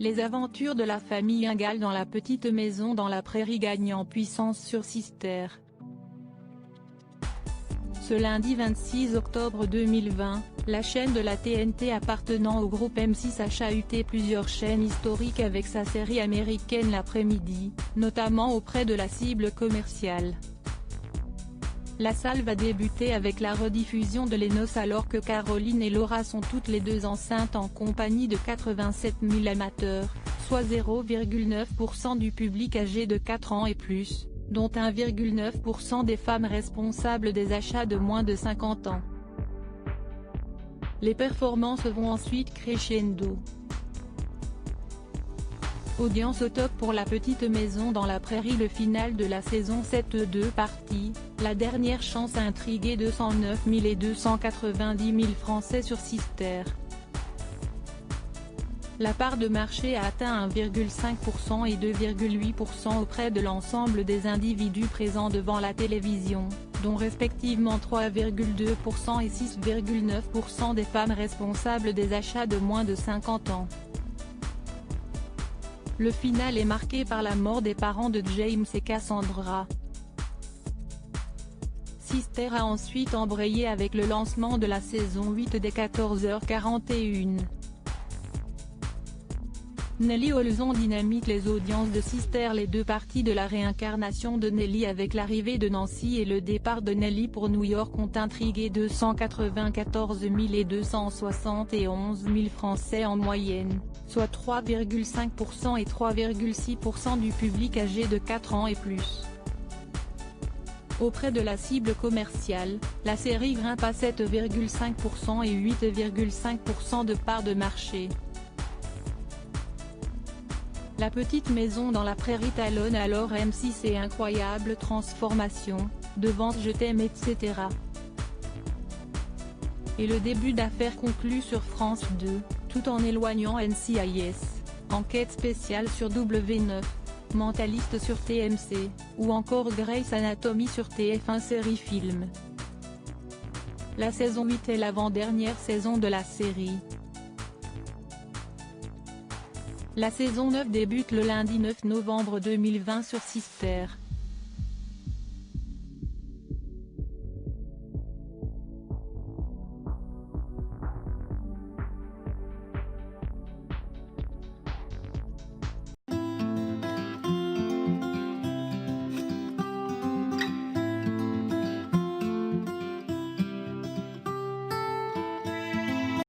Les aventures de la famille Ingalls dans la petite maison dans la prairie gagnent en puissance sur Sister. Ce lundi 26 octobre 2020, la chaîne de la TNT appartenant au groupe M6 a chahuté plusieurs chaînes historiques avec sa série américaine l'après-midi, notamment auprès de la cible commerciale. La salve va débuter avec la rediffusion de Les Noces alors que Caroline et Laura sont toutes les deux enceintes en compagnie de 87 000 amateurs, soit 0,9% du public âgé de 4 ans et plus, dont 1,9% des femmes responsables des achats de moins de 50 ans. Les performances vont ensuite crescendo. Audience au top pour la petite maison dans la prairie. Le final de la saison 7 2 parties, la dernière chance a intrigué 209 000 et 290 000 Français sur Sister. La part de marché a atteint 1,5% et 2,8% auprès de l'ensemble des individus présents devant la télévision, dont respectivement 3,2% et 6,9% des femmes responsables des achats de moins de 50 ans. Le final est marqué par la mort des parents de James et Cassandra. Sister a ensuite embrayé avec le lancement de la saison 8 dès 14h41. Nelly Olson dynamite les audiences de Sister. Les deux parties de la réincarnation de Nelly avec l'arrivée de Nancy et le départ de Nelly pour New York ont intrigué 294 000 et 271 000 Français en moyenne, soit 3,5% et 3,6% du public âgé de 4 ans et plus. Auprès de la cible commerciale, la série grimpe à 7,5% et 8,5% de part de marché. La petite maison dans la prairie talonne alors M6 et Incroyable Transformation, devant Je t'aime etc. Et le début d'affaires conclu sur France 2, tout en éloignant NCIS, Enquête spéciale sur W9, Mentaliste sur TMC, ou encore Grey's Anatomy sur TF1 Série Film. La saison 8 est l'avant-dernière saison de la série. La saison 9 débute le lundi 9 novembre 2020 sur Sister.